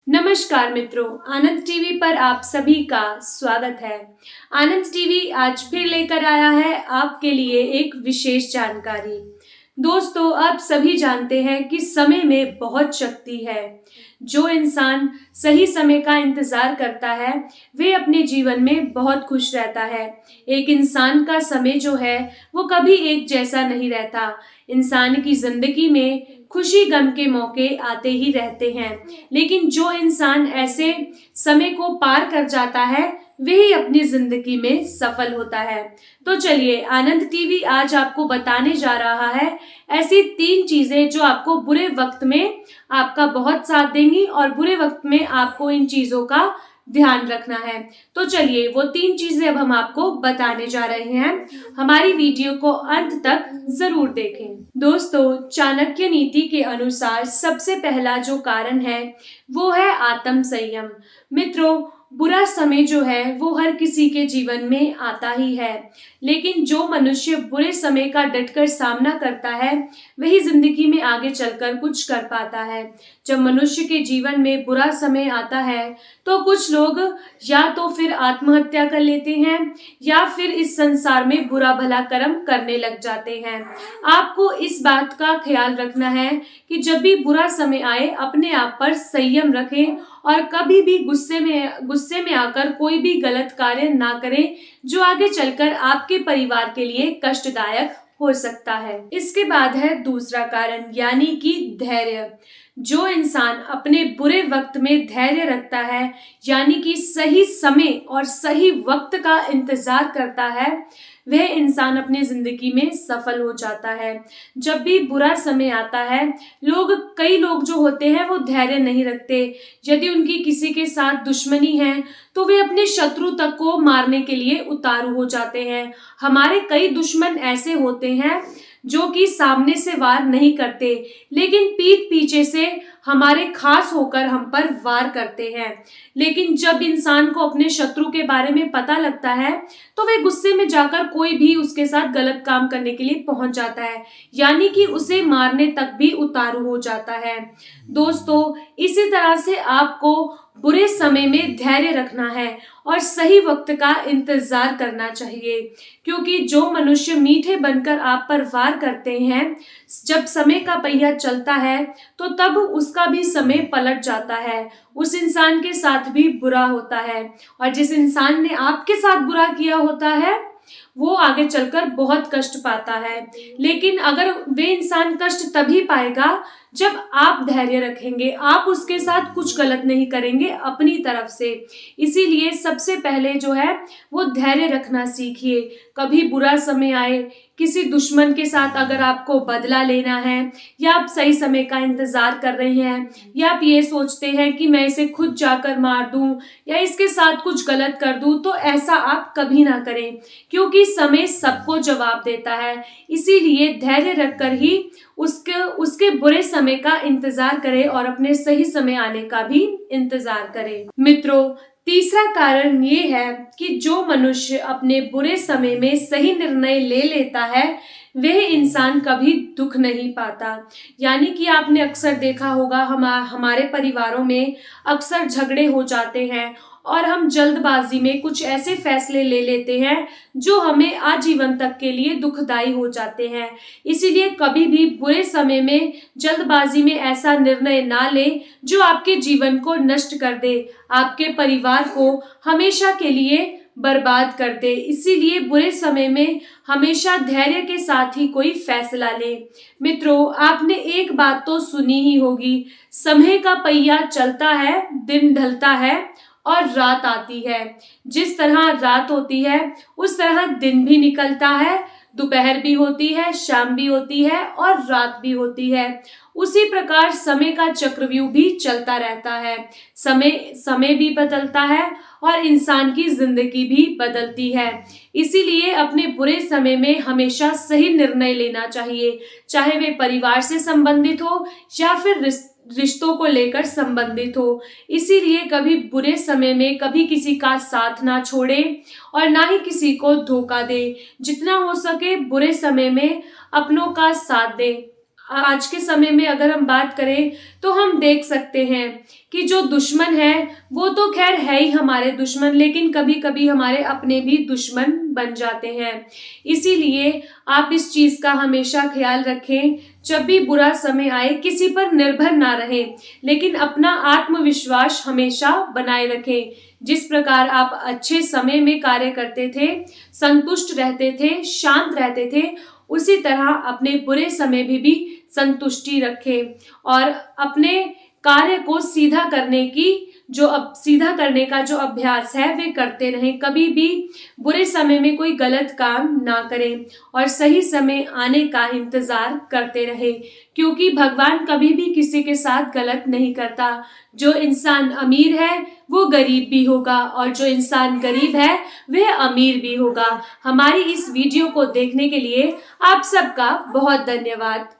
नमस्कार मित्रों, आनंद टीवी पर आप सभी का स्वागत है। आनंद टीवी आज फिर लेकर आया है आपके लिए एक विशेष जानकारी। दोस्तों, आप सभी जानते हैं कि समय में बहुत शक्ति है। जो इंसान सही समय का इंतजार करता है, वे अपने जीवन में बहुत खुश रहता है। एक इंसान का समय जो है, वो कभी एक जैसा नहीं रहता। इंसान की जिंदगी में खुशी गम के मौके आते ही रहते हैं, लेकिन जो इंसान ऐसे समय को पार कर जाता है, वही अपनी जिंदगी में सफल होता है। तो चलिए, आनंद टीवी आज आपको बताने जा रहा है ऐसी 3 चीजें जो आपको बुरे वक्त में आपका बहुत साथ देंगी और बुरे वक्त में आपको इन चीजों का ध्यान रखना है। तो चलिए, वो 3 चीजें अब हम आपको बताने जा रहे हैं। हमारी वीडियो को अंत तक जरूर देखें। दोस्तों, चाणक्य नीति के अनुसार सबसे पहला जो कारण है वो है आत्म संयम। मित्रों, बुरा समय जो है वो हर किसी के जीवन में आता ही है, लेकिन जो मनुष्य बुरे समय का डटकर सामना करता है, वही जिंदगी में आगे चलकर कुछ कर पाता है। जब मनुष्य के जीवन में बुरा समय आता है तो कुछ लोग या तो फिर आत्महत्या कर लेते हैं या फिर इस संसार में बुरा भला कर्म करने लग जाते हैं। आपको इस बात का ख्याल रखना है कि जब भी बुरा समय आए, अपने आप पर संयम रखें और कभी भी गुस्से में आकर कोई भी गलत कार्य ना करें, जो आगे चलकर आपके परिवार के लिए कष्टदायक हो सकता है। इसके बाद है दूसरा कारण, यानी कि धैर्य। जो इंसान अपने बुरे वक्त में धैर्य रखता है, यानी कि सही समय और सही वक्त का इंतजार करता है, वह इंसान अपनी जिंदगी में सफल हो जाता है। जब भी बुरा समय आता है, कई लोग जो होते हैं वो धैर्य नहीं रखते। यदि उनकी किसी के साथ दुश्मनी है तो वे अपने शत्रु तक को मारने के लिए उतारू हो जाते हैं। हमारे कई दुश्मन ऐसे होते हैं जो कि सामने से वार नहीं करते, लेकिन पीठ पीछे से हमारे खास होकर हम पर वार करते हैं। लेकिन जब इंसान को अपने शत्रु के बारे में पता लगता है तो वे गुस्से में जाकर कोई भी उसके साथ गलत काम करने के लिए पहुंच जाता है, यानी कि उसे मारने तक भी उतारू हो जाता है। दोस्तों, इसी तरह से आपको बुरे समय में धैर्य रखना है और सही वक्त का इंतजार करना चाहिए, क्योंकि जो मनुष्य मीठे बनकर आप पर वार करते हैं, जब समय का पहिया चलता है तो तब उसका भी समय पलट जाता है। उस इंसान के साथ भी बुरा होता है और जिस इंसान ने आपके साथ बुरा किया होता है, वो आगे चलकर बहुत कष्ट पाता है। लेकिन अगर वे इंसान कष्ट तभी पाएगा जब आप धैर्य रखेंगे, आप उसके साथ कुछ गलत नहीं करेंगे अपनी तरफ से। इसीलिए सबसे पहले जो है वो धैर्य रखना सीखिए। कभी बुरा समय आए, किसी दुश्मन के साथ अगर आपको बदला लेना है, या आप सही समय का इंतजार कर रहे हैं, या आप ये सोचते हैं कि मैं इसे खुद जाकर मार दूं या इसके साथ कुछ गलत कर दूं, तो ऐसा आप कभी ना करें, क्योंकि समय सबको जवाब देता है। इसीलिए धैर्य रखकर ही उसके बुरे समय का इंतजार करें और अपने सही समय आने का भी इंतजार करें। मित्रों, तीसरा कारण ये है कि जो मनुष्य अपने बुरे समय में सही निर्णय ले लेता है, वह इंसान कभी दुख नहीं पाता। यानी कि आपने अक्सर देखा होगा, हमारे परिवारों में अक्सर झगड़े हो जाते हैं और हम जल्दबाजी में कुछ ऐसे फैसले ले लेते हैं जो हमें आजीवन तक के लिए दुखदाई हो जाते हैं। इसीलिए कभी भी बुरे समय में जल्दबाजी में ऐसा निर्णय ना लें जो आपके जीवन को नष्ट कर दे, आपके परिवार को हमेशा के लिए बर्बाद कर दे। इसीलिए बुरे समय में हमेशा धैर्य के साथ ही कोई फैसला ले। मित्रों, आपने एक बात तो सुनी ही होगी, समय का पहिया चलता है, दिन ढलता है और रात आती है। जिस तरह रात होती है उस तरह दिन भी निकलता है, दोपहर भी होती है, शाम भी होती है और रात भी होती है। उसी प्रकार समय का चक्रव्यूह भी चलता रहता है। समय भी बदलता है और इंसान की जिंदगी भी बदलती है। इसीलिए अपने बुरे समय में हमेशा सही निर्णय लेना चाहिए, चाहे वे परिवार से संबंधित हो या फिर रिश्तों को लेकर संबंधित हो। इसीलिए कभी बुरे समय में कभी किसी का साथ ना छोड़े और ना ही किसी को धोखा दे। जितना हो सके बुरे समय में अपनों का साथ दे। आज के समय में अगर हम बात करें तो हम देख सकते हैं कि जो दुश्मन है वो तो खैर है ही हमारे दुश्मन, लेकिन कभी कभी हमारे अपने भी दुश्मन बन जाते हैं। इसीलिए आप इस चीज का हमेशा ख्याल रखें, जब भी बुरा समय आए किसी पर निर्भर ना रहें, लेकिन अपना आत्मविश्वास हमेशा बनाए रखें। जिस प्रकार आप अच्छे समय में कार्य करते थे, संतुष्ट रहते थे, शांत रहते थे, उसी तरह अपने बुरे समय में भी संतुष्टि रखें और अपने कार्य को सीधा करने का जो अभ्यास है वे करते रहें। कभी भी बुरे समय में कोई गलत काम ना करें और सही समय आने का इंतजार करते रहे, क्योंकि भगवान कभी भी किसी के साथ गलत नहीं करता। जो इंसान अमीर है वो गरीब भी होगा और जो इंसान गरीब है वह अमीर भी होगा। हमारी इस वीडियो को देखने के लिए आप सबका बहुत धन्यवाद।